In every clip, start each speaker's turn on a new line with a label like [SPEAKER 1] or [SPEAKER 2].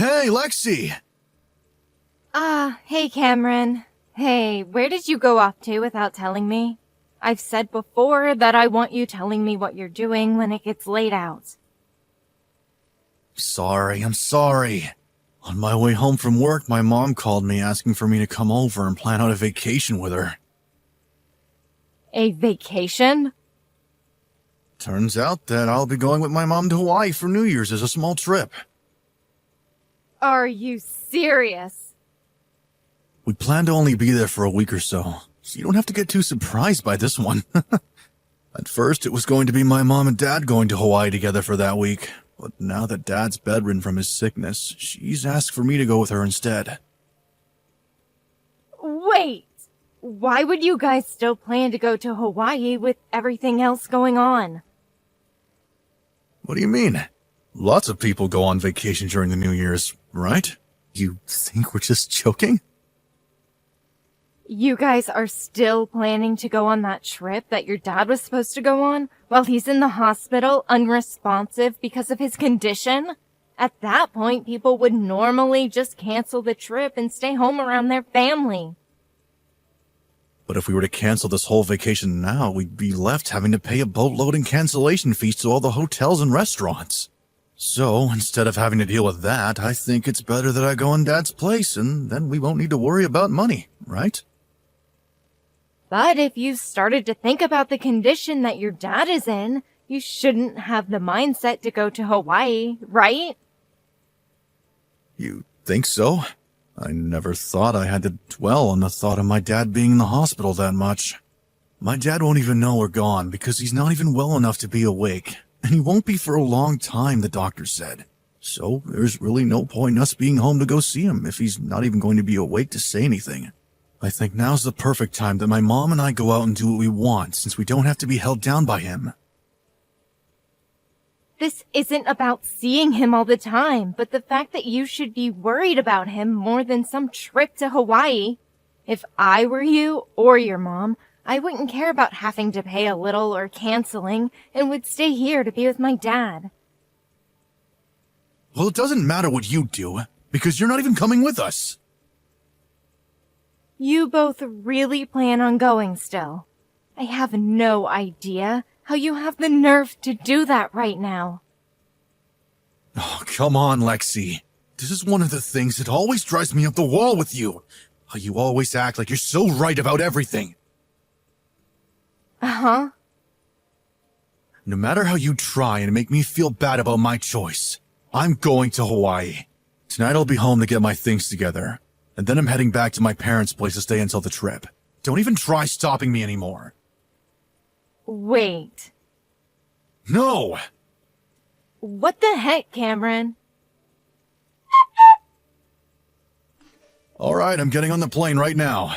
[SPEAKER 1] Hey, Lexi!
[SPEAKER 2] Hey Cameron. Hey, where did you go off to without telling me? I've said before that I want you telling me what you're doing when it gets late out.
[SPEAKER 1] I'm sorry. On my way home from work, my mom called me asking for me to come over and plan out a vacation with her.
[SPEAKER 2] A vacation?
[SPEAKER 1] Turns out that I'll be going with my mom to Hawaii for New Year's as a small trip.
[SPEAKER 2] Are you serious?
[SPEAKER 1] We plan to only be there for a week or so you don't have to get too surprised by this one. At first, it was going to be my mom and dad going to Hawaii together for that week, but now that Dad's bedridden from his sickness, she's asked for me to go with her instead.
[SPEAKER 2] Wait! Why would you guys still plan to go to Hawaii with everything else going on?
[SPEAKER 1] What do you mean? Lots of people go on vacation during the New Year's, right? You think we're just joking?
[SPEAKER 2] You guys are still planning to go on that trip that your dad was supposed to go on while he's in the hospital, unresponsive because of his condition? At that point, people would normally just cancel the trip and stay home around their family.
[SPEAKER 1] But if we were to cancel this whole vacation now, we'd be left having to pay a boatload in cancellation fees to all the hotels and restaurants. So, instead of having to deal with that, I think it's better that I go in Dad's place, and then we won't need to worry about money, right?
[SPEAKER 2] But if you've started to think about the condition that your dad is in, you shouldn't have the mindset to go to Hawaii, right?
[SPEAKER 1] You think so? I never thought I had to dwell on the thought of my dad being in the hospital that much. My dad won't even know we're gone because he's not even well enough to be awake, and he won't be for a long time, the doctor said. So there's really no point in us being home to go see him if he's not even going to be awake to say anything. I think now's the perfect time that my mom and I go out and do what we want since we don't have to be held down by him.
[SPEAKER 2] This isn't about seeing him all the time, but the fact that you should be worried about him more than some trip to Hawaii. If I were you or your mom, I wouldn't care about having to pay a little or canceling and would stay here to be with my dad.
[SPEAKER 1] Well, it doesn't matter what you do, because you're not even coming with us.
[SPEAKER 2] You both really plan on going still. I have no idea how you have the nerve to do that right now.
[SPEAKER 1] Oh, come on, Lexi. This is one of the things that always drives me up the wall with you. How you always act like you're so right about everything.
[SPEAKER 2] Uh-huh.
[SPEAKER 1] No matter how you try and make me feel bad about my choice, I'm going to Hawaii. Tonight I'll be home to get my things together, and then I'm heading back to my parents' place to stay until the trip. Don't even try stopping me anymore.
[SPEAKER 2] Wait.
[SPEAKER 1] No!
[SPEAKER 2] What the heck, Cameron?
[SPEAKER 1] All right, I'm getting on the plane right now.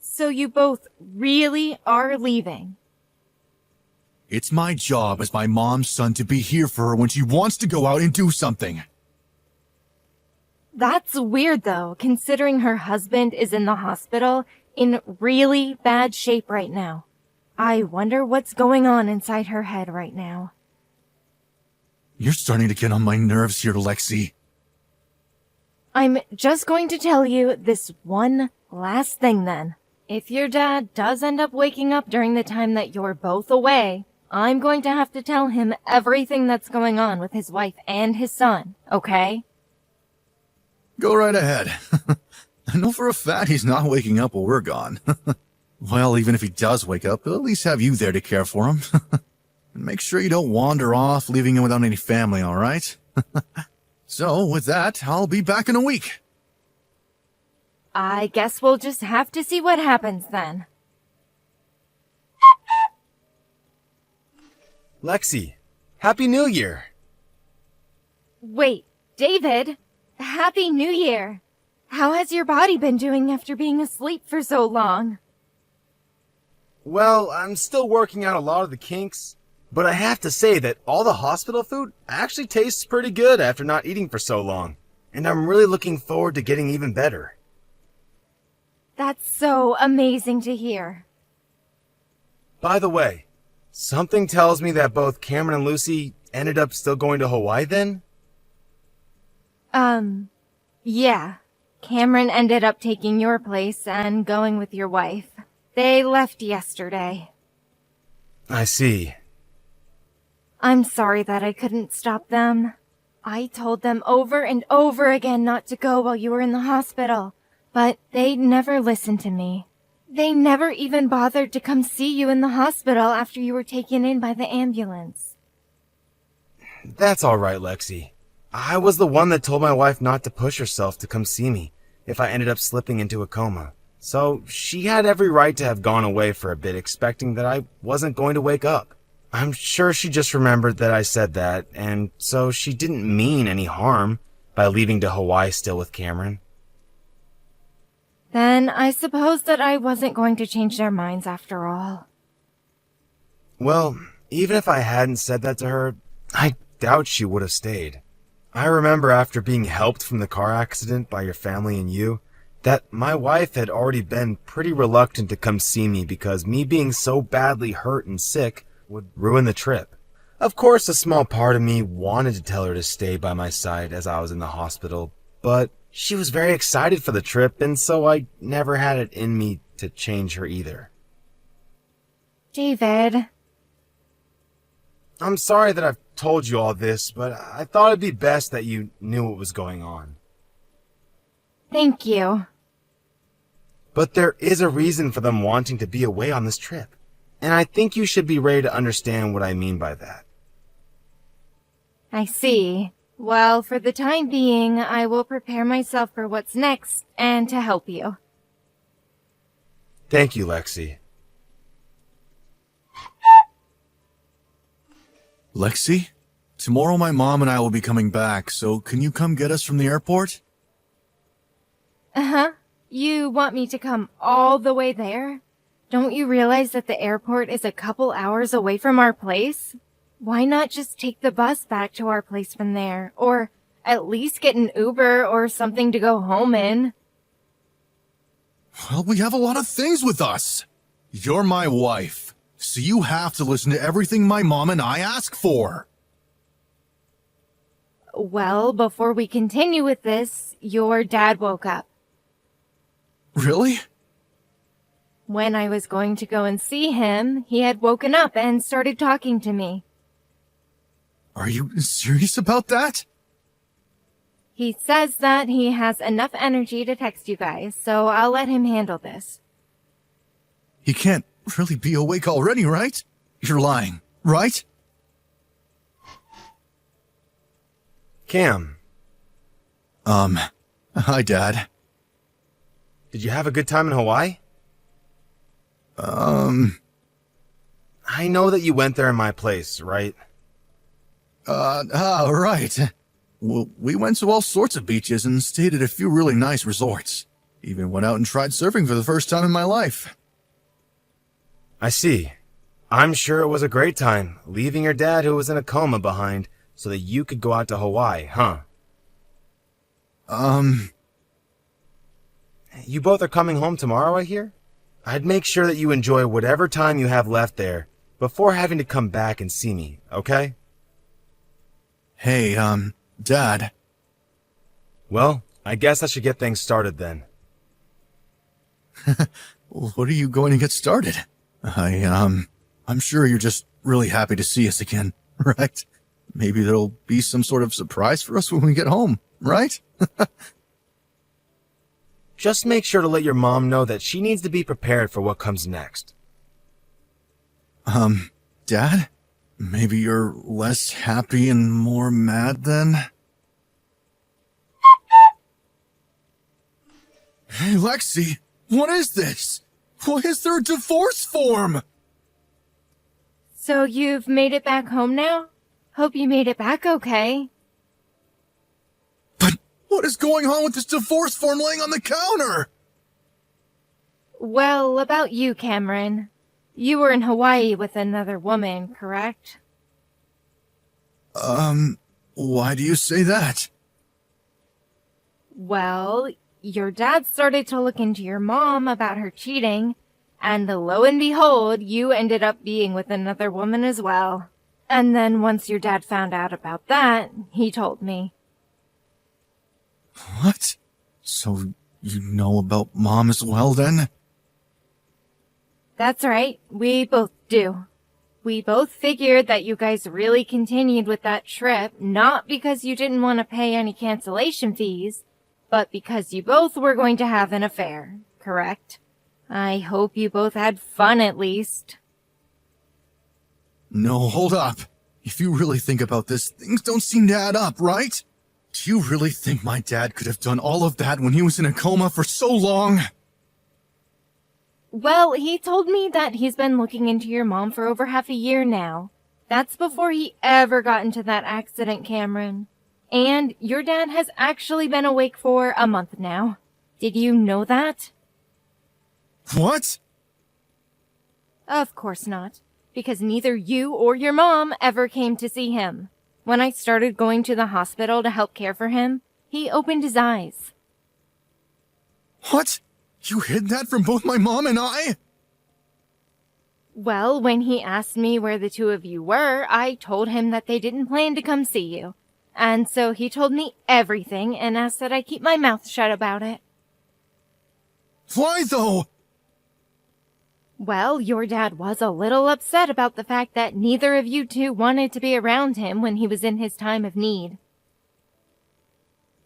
[SPEAKER 2] So you both really are leaving?
[SPEAKER 1] It's my job as my mom's son to be here for her when she wants to go out and do something.
[SPEAKER 2] That's weird, though, considering her husband is in the hospital in really bad shape right now. I wonder what's going on inside her head right now.
[SPEAKER 1] You're starting to get on my nerves here, Lexi.
[SPEAKER 2] I'm just going to tell you this one last thing then. If your dad does end up waking up during the time that you're both away, I'm going to have to tell him everything that's going on with his wife and his son, okay?
[SPEAKER 1] Go right ahead. I know for a fact he's not waking up while we're gone. Well, even if he does wake up, he'll at least have you there to care for him. And make sure you don't wander off, leaving him without any family, all right? So, with that, I'll be back in a week.
[SPEAKER 2] I guess we'll just have to see what happens then.
[SPEAKER 3] Lexi, Happy New Year!
[SPEAKER 2] Wait, David, Happy New Year! How has your body been doing after being asleep for so long?
[SPEAKER 3] Well, I'm still working out a lot of the kinks, but I have to say that all the hospital food actually tastes pretty good after not eating for so long, and I'm really looking forward to getting even better.
[SPEAKER 2] That's so amazing to hear.
[SPEAKER 3] By the way, something tells me that both Cameron and Lucy ended up still going to Hawaii then?
[SPEAKER 2] Yeah. Cameron ended up taking your place and going with your wife. They left yesterday.
[SPEAKER 3] I see.
[SPEAKER 2] I'm sorry that I couldn't stop them. I told them over and over again not to go while you were in the hospital, but they never listened to me. They never even bothered to come see you in the hospital after you were taken in by the ambulance.
[SPEAKER 3] That's all right, Lexi. I was the one that told my wife not to push herself to come see me if I ended up slipping into a coma. So she had every right to have gone away for a bit, expecting that I wasn't going to wake up. I'm sure she just remembered that I said that, and so she didn't mean any harm by leaving to Hawaii still with Cameron.
[SPEAKER 2] Then I suppose that I wasn't going to change their minds after all.
[SPEAKER 3] Well, even if I hadn't said that to her, I doubt she would have stayed. I remember after being helped from the car accident by your family and you, that my wife had already been pretty reluctant to come see me because me being so badly hurt and sick would ruin the trip. Of course, a small part of me wanted to tell her to stay by my side as I was in the hospital, but she was very excited for the trip, and so I never had it in me to change her either.
[SPEAKER 2] David.
[SPEAKER 3] I'm sorry that I've told you all this, but I thought it'd be best that you knew what was going on.
[SPEAKER 2] Thank you.
[SPEAKER 3] But there is a reason for them wanting to be away on this trip, and I think you should be ready to understand what I mean by that.
[SPEAKER 2] I see. Well, for the time being, I will prepare myself for what's next and to help you.
[SPEAKER 3] Thank you, Lexi.
[SPEAKER 1] Lexi? Tomorrow my mom and I will be coming back, so can you come get us from the airport?
[SPEAKER 2] Uh-huh. You want me to come all the way there? Don't you realize that the airport is a couple hours away from our place? Why not just take the bus back to our place from there? Or at least get an Uber or something to go home in?
[SPEAKER 1] Well, we have a lot of things with us. You're my wife, so you have to listen to everything my mom and I ask for.
[SPEAKER 2] Well, before we continue with this, your dad woke up.
[SPEAKER 1] Really?
[SPEAKER 2] When I was going to go and see him, he had woken up and started talking to me.
[SPEAKER 1] Are you serious about that?
[SPEAKER 2] He says that he has enough energy to text you guys, so I'll let him handle this.
[SPEAKER 1] He can't really be awake already, right? You're lying, right?
[SPEAKER 3] Cam,
[SPEAKER 1] Hi, Dad.
[SPEAKER 3] did you have a good time in Hawaii? I know that you went there in my place, right?
[SPEAKER 1] Right. Well, we went to all sorts of beaches and stayed at a few really nice resorts. Even went out and tried surfing for the first time in my life.
[SPEAKER 3] I see. I'm sure it was a great time, leaving your dad who was in a coma behind so that you could go out to Hawaii, huh? You both are coming home tomorrow, I hear? I'd make sure that you enjoy whatever time you have left there before having to come back and see me, okay?
[SPEAKER 1] Hey, Dad.
[SPEAKER 3] Well, I guess I should get things started then.
[SPEAKER 1] What are you going to get started? I'm sure you're just really happy to see us again, right? Maybe there'll be some sort of surprise for us when we get home, right?
[SPEAKER 3] Just make sure to let your mom know that she needs to be prepared for what comes next.
[SPEAKER 1] Dad? Maybe you're less happy and more mad then? Hey, Lexi, what is this? Why is there a divorce form?
[SPEAKER 2] So you've made it back home now? Hope you made it back okay.
[SPEAKER 1] But what is going on with this divorce form laying on the counter?
[SPEAKER 2] Well, about you, Cameron. You were in Hawaii with another woman, correct?
[SPEAKER 1] Why do you say that?
[SPEAKER 2] Well, your dad started to look into your mom about her cheating, and lo and behold, you ended up being with another woman as well. And then once your dad found out about that, he told me.
[SPEAKER 1] What? So you know about Mom as well, then?
[SPEAKER 2] That's right, we both do. We both figured that you guys really continued with that trip, not because you didn't want to pay any cancellation fees, but because you both were going to have an affair, correct? I hope you both had fun at least.
[SPEAKER 1] No, hold up. If you really think about this, things don't seem to add up, right? Do you really think my dad could have done all of that when he was in a coma for so long?
[SPEAKER 2] Well, he told me that he's been looking into your mom for over half a year now. That's before he ever got into that accident, Cameron. And your dad has actually been awake for a month now. Did you know that?
[SPEAKER 1] What?
[SPEAKER 2] Of course not, because neither you or your mom ever came to see him. When I started going to the hospital to help care for him, he opened his eyes.
[SPEAKER 1] What? You hid that from both my mom and I?
[SPEAKER 2] Well, when he asked me where the two of you were, I told him that they didn't plan to come see you. And so he told me everything and asked that I keep my mouth shut about it.
[SPEAKER 1] Why, though?
[SPEAKER 2] Well, your dad was a little upset about the fact that neither of you two wanted to be around him when he was in his time of need.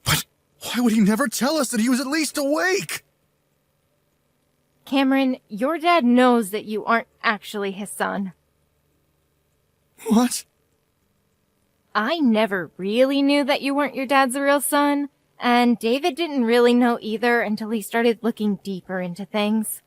[SPEAKER 1] But why would he never tell us that he was at least awake?
[SPEAKER 2] Cameron, your dad knows that you aren't actually his son.
[SPEAKER 1] What?
[SPEAKER 2] I never really knew that you weren't your dad's real son, and David didn't really know either until he started looking deeper into things.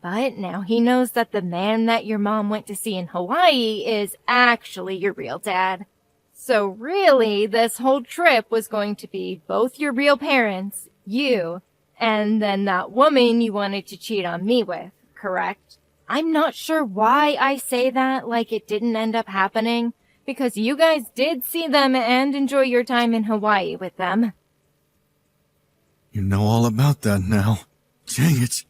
[SPEAKER 2] But now he knows that the man that your mom went to see in Hawaii is actually your real dad. So really, this whole trip was going to be both your real parents, you, and then that woman you wanted to cheat on me with, correct? I'm not sure why I say that like it didn't end up happening, because you guys did see them and enjoy your time in Hawaii with them.
[SPEAKER 1] You know all about that now. Dang it.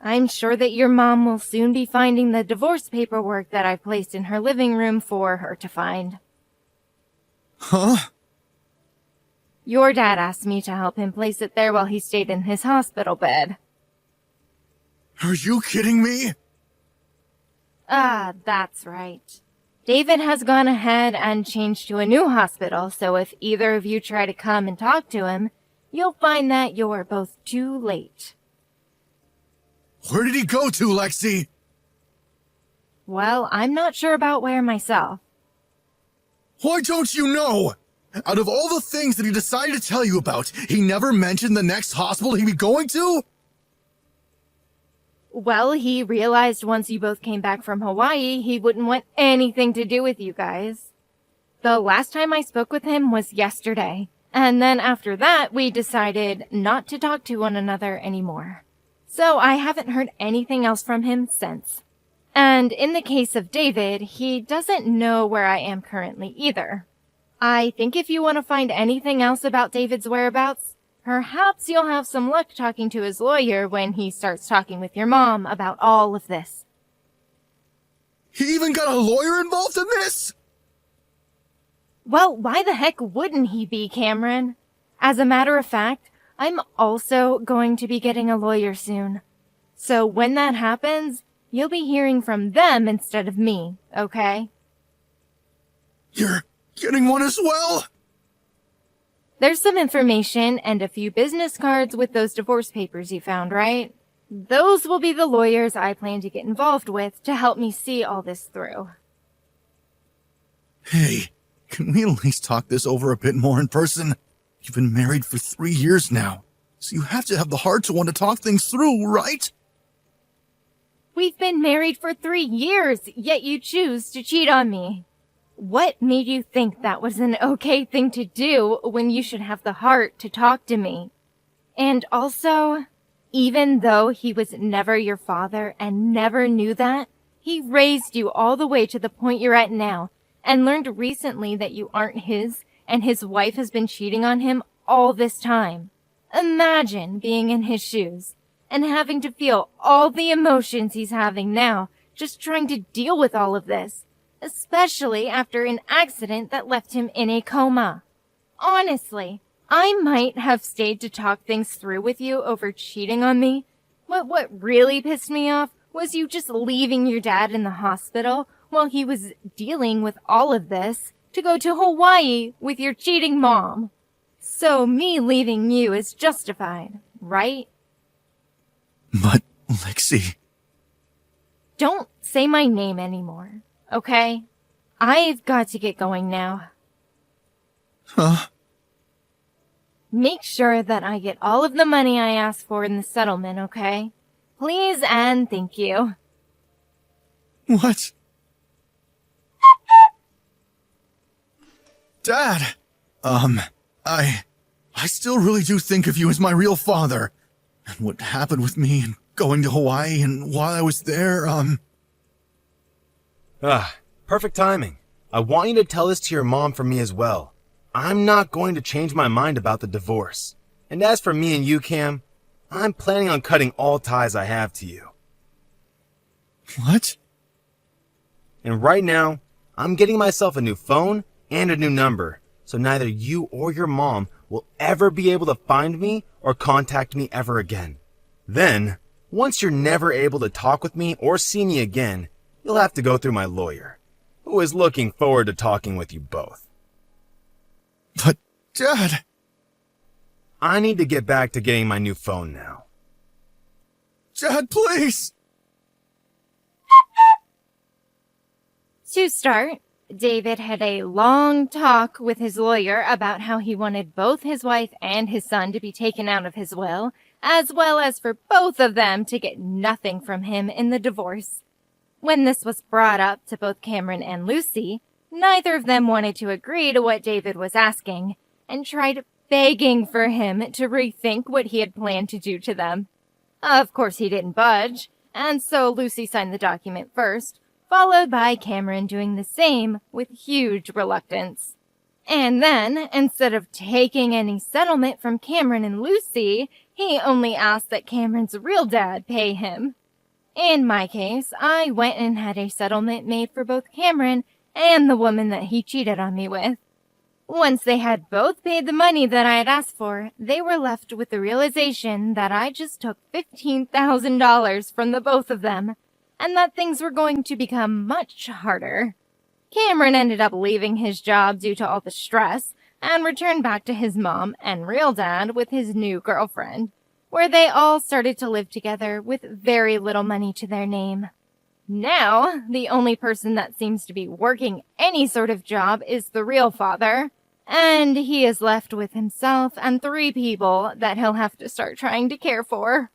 [SPEAKER 2] I'm sure that your mom will soon be finding the divorce paperwork that I placed in her living room for her to find.
[SPEAKER 1] Huh?
[SPEAKER 2] Your dad asked me to help him place it there while he stayed in his hospital bed.
[SPEAKER 1] Are you kidding me?
[SPEAKER 2] Ah, that's right. David has gone ahead and changed to a new hospital, so if either of you try to come and talk to him, you'll find that you're both too late.
[SPEAKER 1] Where did he go to, Lexi?
[SPEAKER 2] Well, I'm not sure about where myself.
[SPEAKER 1] Why don't you know? Out of all the things that he decided to tell you about, he never mentioned the next hospital he'd be going to?
[SPEAKER 2] Well, he realized once you both came back from Hawaii, he wouldn't want anything to do with you guys. The last time I spoke with him was yesterday, and then after that, we decided not to talk to one another anymore. So I haven't heard anything else from him since. And in the case of David, he doesn't know where I am currently either. I think if you want to find anything else about David's whereabouts, perhaps you'll have some luck talking to his lawyer when he starts talking with your mom about all of this.
[SPEAKER 1] He even got a lawyer involved in this?
[SPEAKER 2] Well, why the heck wouldn't he be, Cameron? As a matter of fact, I'm also going to be getting a lawyer soon. So when that happens, you'll be hearing from them instead of me, okay?
[SPEAKER 1] You're getting one as well?
[SPEAKER 2] There's some information and a few business cards with those divorce papers you found, right? Those will be the lawyers I plan to get involved with to help me see all this through.
[SPEAKER 1] Hey, can we at least talk this over a bit more in person? You've been married for 3 years now, so you have to have the heart to want to talk things through, right?
[SPEAKER 2] We've been married for 3 years, yet you choose to cheat on me. What made you think that was an okay thing to do when you should have the heart to talk to me? And also, even though he was never your father and never knew that, he raised you all the way to the point you're at now and learned recently that you aren't his and his wife has been cheating on him all this time. Imagine being in his shoes and having to feel all the emotions he's having now just trying to deal with all of this, especially after an accident that left him in a coma. Honestly, I might have stayed to talk things through with you over cheating on me, but what really pissed me off was you just leaving your dad in the hospital while he was dealing with all of this to go to Hawaii with your cheating mom. So me leaving you is justified, right?
[SPEAKER 1] But, Lexi...
[SPEAKER 2] Don't say my name anymore, okay? I've got to get going now.
[SPEAKER 1] Huh?
[SPEAKER 2] Make sure that I get all of the money I asked for in the settlement, okay? Please and thank you.
[SPEAKER 1] What? Dad! I still really do think of you as my real father. And what happened with me and going to Hawaii and while I was there,
[SPEAKER 3] Perfect timing. I want you to tell this to your mom from me as well. I'm not going to change my mind about the divorce. And as for me and you, Cam, I'm planning on cutting all ties I have to you.
[SPEAKER 1] What?
[SPEAKER 3] And right now, I'm getting myself a new phone and a new number, so neither you or your mom will ever be able to find me or contact me ever again. Then, once you're never able to talk with me or see me again, you'll have to go through my lawyer, who is looking forward to talking with you both.
[SPEAKER 1] But, Dad...
[SPEAKER 3] I need to get back to getting my new phone now.
[SPEAKER 1] Dad, please!
[SPEAKER 2] To start, David had a long talk with his lawyer about how he wanted both his wife and his son to be taken out of his will, as well as for both of them to get nothing from him in the divorce. When this was brought up to both Cameron and Lucy, neither of them wanted to agree to what David was asking, and tried begging for him to rethink what he had planned to do to them. Of course he didn't budge, and so Lucy signed the document first, followed by Cameron doing the same with huge reluctance. And then, instead of taking any settlement from Cameron and Lucy, he only asked that Cameron's real dad pay him. In my case, I went and had a settlement made for both Cameron and the woman that he cheated on me with. Once they had both paid the money that I had asked for, they were left with the realization that I just took $15,000 from the both of them, and that things were going to become much harder. Cameron ended up leaving his job due to all the stress, and returned back to his mom and real dad with his new girlfriend, where they all started to live together with very little money to their name. Now, the only person that seems to be working any sort of job is the real father, and he is left with himself and 3 people that he'll have to start trying to care for.